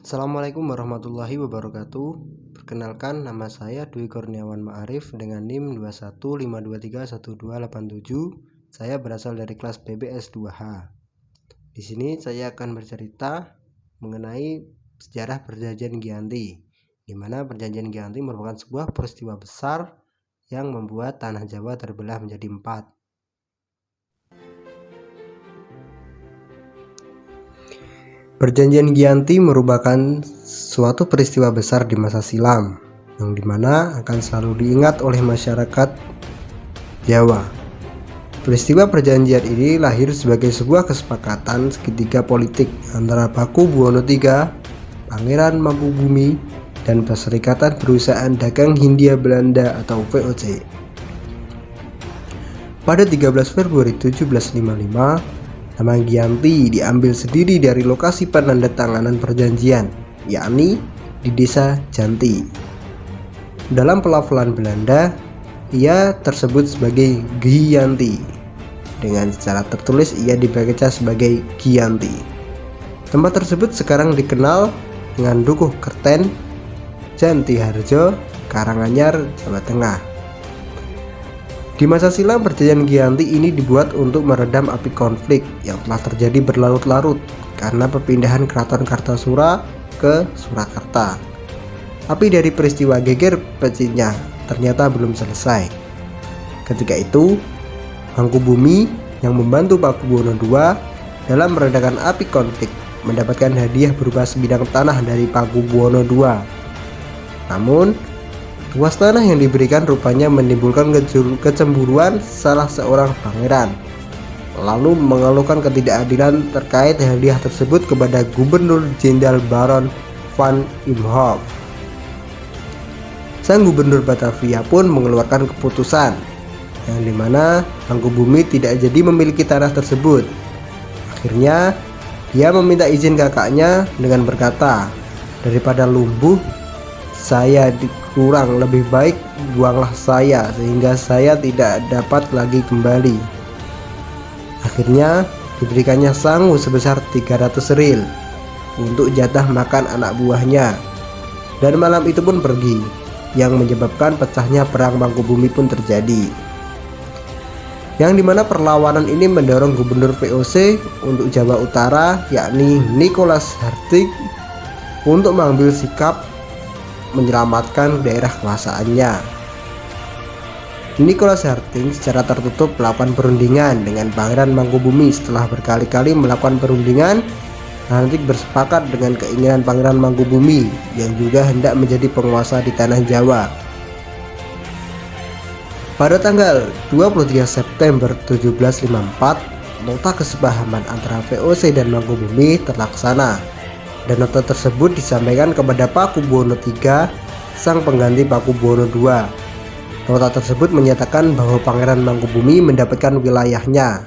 Assalamualaikum warahmatullahi wabarakatuh. Perkenalkan, nama saya Dwi Kurniawan Ma'arif dengan NIM 215231287. Saya berasal dari kelas PBS 2H. Di sini saya akan bercerita mengenai sejarah Perjanjian Giyanti, di mana Perjanjian Giyanti merupakan sebuah peristiwa besar yang membuat tanah Jawa terbelah menjadi 4. Perjanjian Giyanti merupakan suatu peristiwa besar di masa silam yang dimana akan selalu diingat oleh masyarakat Jawa. Peristiwa perjanjian ini lahir sebagai sebuah kesepakatan segitiga politik antara Pakubuwono III, Pangeran Mangkubumi, dan Perserikatan Perusahaan Dagang Hindia Belanda atau VOC. Pada 13 Februari 1755, nama Giyanti diambil sendiri dari lokasi penandatanganan perjanjian, yakni di desa Janti. Dalam pelafalan Belanda, ia tersebut sebagai Giyanti. Dengan secara tertulis ia dibaca sebagai Giyanti. Tempat tersebut sekarang dikenal dengan Dukuh Kerten, Janti Harjo, Karanganyar, Jawa Tengah. Di masa silam, perjanjian Giyanti ini dibuat untuk meredam api konflik yang telah terjadi berlarut-larut karena perpindahan Keraton Kartasura ke Surakarta. Api dari peristiwa geger pecinya ternyata belum selesai. Ketika itu, Mangkubumi yang membantu Pakubuwono II dalam meredakan api konflik mendapatkan hadiah berupa sebidang tanah dari Pakubuwono II. Namun, luas tanah yang diberikan rupanya menimbulkan kecemburuan salah seorang pangeran, lalu mengeluhkan ketidakadilan terkait hadiah tersebut kepada Gubernur Jenderal Baron van Imhoff. Sang Gubernur Batavia pun mengeluarkan keputusan yang dimana Mangkubumi tidak jadi memiliki tanah tersebut. Akhirnya dia meminta izin kakaknya dengan berkata, "Daripada lumpuh saya dikurang, lebih baik buanglah saya sehingga saya tidak dapat lagi kembali." Akhirnya diberikannya sangu sebesar 300 ril untuk jatah makan anak buahnya, dan malam itu pun pergi, yang menyebabkan pecahnya perang Mangkubumi pun terjadi, yang dimana perlawanan ini mendorong Gubernur VOC untuk Jawa Utara yakni Nicholas Hartig untuk mengambil sikap menyelamatkan daerah kekuasaannya. Nicholas Harting secara tertutup melakukan perundingan dengan Pangeran Mangkubumi. Setelah berkali-kali melakukan perundingan, Harting bersepakat dengan keinginan Pangeran Mangkubumi yang juga hendak menjadi penguasa di tanah Jawa. Pada tanggal 23 September 1754, nota kesepahaman antara VOC dan Mangkubumi terlaksana, dan nota tersebut disampaikan kepada Pakubuwono III, sang pengganti Pakubuwono II. Nota tersebut menyatakan bahwa Pangeran Mangkubumi mendapatkan wilayahnya.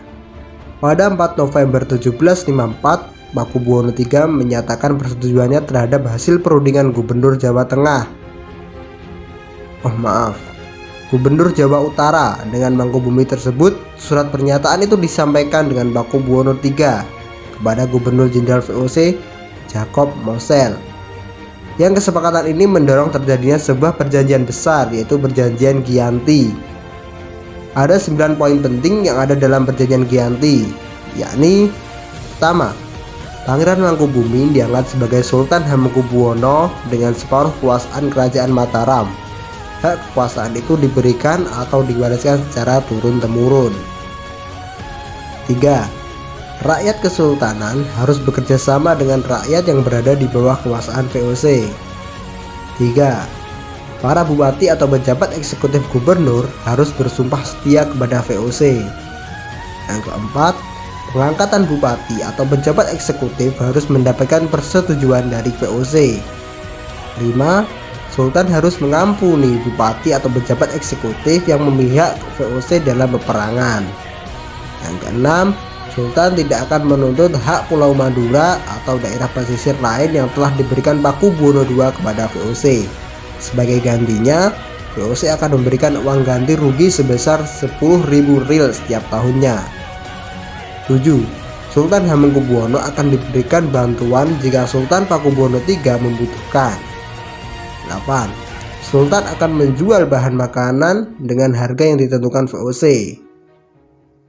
Pada 4 November 1754, Pakubuwono III menyatakan persetujuannya terhadap hasil perundingan Gubernur Jawa Tengah. Gubernur Jawa Utara dengan Mangkubumi tersebut. Surat pernyataan itu disampaikan dengan Pakubuwono III kepada Gubernur Jenderal VOC Jacob Mosel. Yang kesepakatan ini mendorong terjadinya sebuah perjanjian besar, yaitu Perjanjian Giyanti. Ada 9 poin penting yang ada dalam Perjanjian Giyanti, yakni: pertama, Pangeran Mangkubumi diangkat sebagai Sultan Hamengkubuwono dengan separuh kekuasaan Kerajaan Mataram. Hak kekuasaan itu diberikan atau diwariskan secara turun-temurun. 3. Rakyat kesultanan harus bekerja sama dengan rakyat yang berada di bawah kekuasaan VOC. 3. Para bupati atau pejabat eksekutif gubernur harus bersumpah setia kepada VOC. Yang keempat, pengangkatan bupati atau pejabat eksekutif harus mendapatkan persetujuan dari VOC. 5. Sultan harus mengampuni bupati atau pejabat eksekutif yang memihak VOC dalam peperangan. Yang keenam, Sultan tidak akan menuntut hak Pulau Madura atau daerah pesisir lain yang telah diberikan Pakubuwono II kepada VOC. Sebagai gantinya, VOC akan memberikan uang ganti rugi sebesar 10.000 ril setiap tahunnya. 7. Sultan Hamengkubuwono akan diberikan bantuan jika Sultan Pakubuwono III membutuhkan. 8. Sultan akan menjual bahan makanan dengan harga yang ditentukan VOC.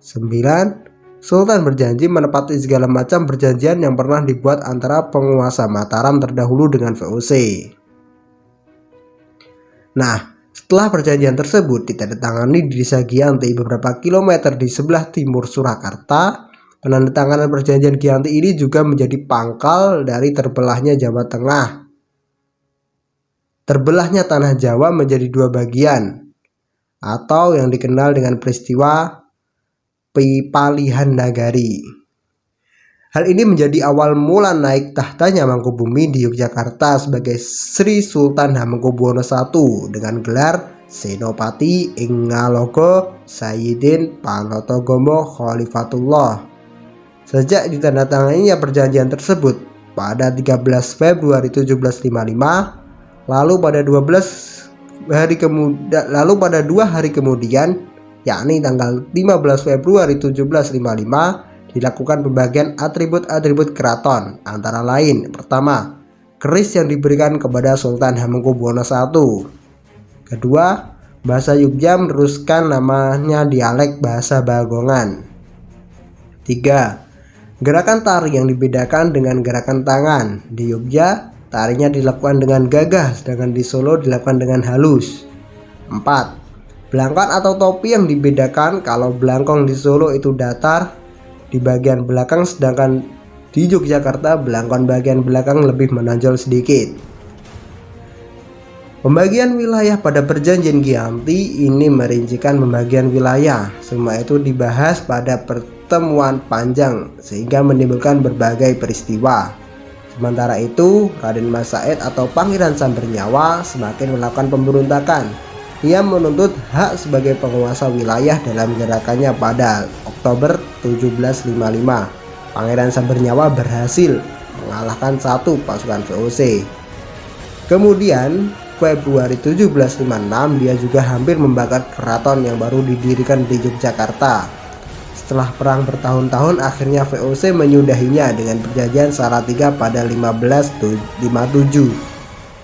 9. Sultan berjanji menepati segala macam perjanjian yang pernah dibuat antara penguasa Mataram terdahulu dengan VOC. Nah, setelah perjanjian tersebut ditandatangani di Desa Giyanti beberapa kilometer di sebelah timur Surakarta, penandatanganan perjanjian Giyanti ini juga menjadi pangkal dari terbelahnya Jawa Tengah. Terbelahnya tanah Jawa menjadi dua bagian, atau yang dikenal dengan peristiwa Pipalihan Nagari. Hal ini menjadi awal mula naik tahtanya Mangkubumi di Yogyakarta sebagai Sri Sultan Hamengkubuwono I dengan gelar Senopati ing Ngalogo Sayyidin Panotogomo Khalifatullah. Sejak ditandatanganinya perjanjian tersebut pada 13 Februari 1755, lalu pada 2 hari kemudian, yakni tanggal 15 Februari 1755, dilakukan pembagian atribut-atribut keraton, antara lain: pertama, keris yang diberikan kepada Sultan Hamengkubuwono I. Kedua, bahasa Yogya meneruskan namanya dialek bahasa Bagongan. 3. Gerakan tari yang dibedakan dengan gerakan tangan. Di Yogya, tarinya dilakukan dengan gagah, sedangkan di Solo dilakukan dengan halus. 4. Belangkon atau topi yang dibedakan. Kalau belangkong di Solo itu datar di bagian belakang, sedangkan di Yogyakarta belangkon bagian belakang lebih menonjol sedikit. Pembagian wilayah pada perjanjian Giyanti ini merincikan pembagian wilayah. Semua itu dibahas pada pertemuan panjang sehingga menimbulkan berbagai peristiwa. Sementara itu, Raden Mas Said atau Pangeran Sambernyawa semakin melakukan pemberontakan. Ia menuntut hak sebagai penguasa wilayah dalam gerakannya pada Oktober 1755. Pangeran Sambernyawa berhasil mengalahkan satu pasukan VOC. Kemudian Februari 1756 dia juga hampir membakar keraton yang baru didirikan di Yogyakarta. Setelah perang bertahun-tahun, akhirnya VOC menyudahinya dengan perjanjian Salatiga pada 1557.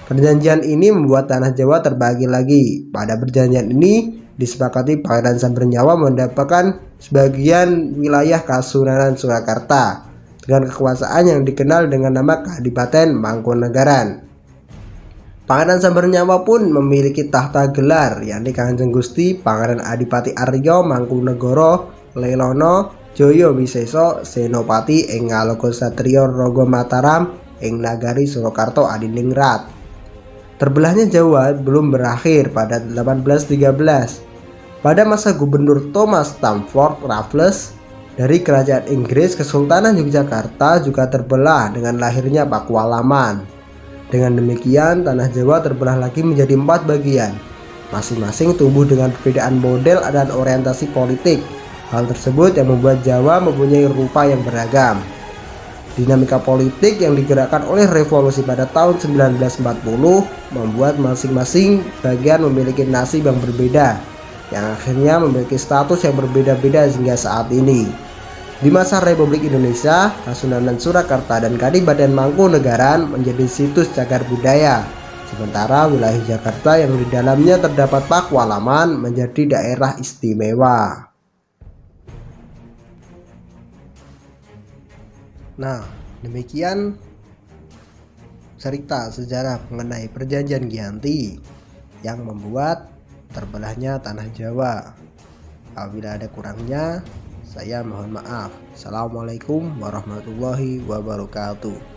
Perjanjian ini membuat tanah Jawa terbagi lagi. Pada perjanjian ini disepakati Pangeran Sambernyawa mendapatkan sebagian wilayah Kasunanan Surakarta dengan kekuasaan yang dikenal dengan nama Kadipaten Mangkunegaran. Pangeran Sambernyawa pun memiliki tahta gelar, yakni Kanjeng Gusti Pangeran Adipati Arya Mangkunegara Lelono Joyo Wiseso Senopati ing Ngalogo Satriya Raga Mataram ing Nagari Surakarta Adiningrat. Terbelahnya Jawa belum berakhir pada 1813. Pada masa Gubernur Thomas Stamford Raffles dari Kerajaan Inggris, Kesultanan Yogyakarta juga terbelah dengan lahirnya Pakualaman. Dengan demikian, tanah Jawa terbelah lagi menjadi 4 bagian, masing-masing tumbuh dengan perbedaan model dan orientasi politik. Hal tersebut yang membuat Jawa mempunyai rupa yang beragam. Dinamika politik yang digerakkan oleh revolusi pada tahun 1940 membuat masing-masing bagian memiliki nasib yang berbeda, yang akhirnya memiliki status yang berbeda-beda hingga saat ini. Di masa Republik Indonesia, Kasunanan Surakarta dan Kadipaten Mangkunegaran menjadi situs cagar budaya, sementara wilayah Jakarta yang di dalamnya terdapat Pakualaman menjadi daerah istimewa. Nah, demikian cerita sejarah mengenai perjanjian Giyanti yang membuat terbelahnya tanah Jawa. Apabila ada kurangnya, saya mohon maaf. Assalamualaikum warahmatullahi wabarakatuh.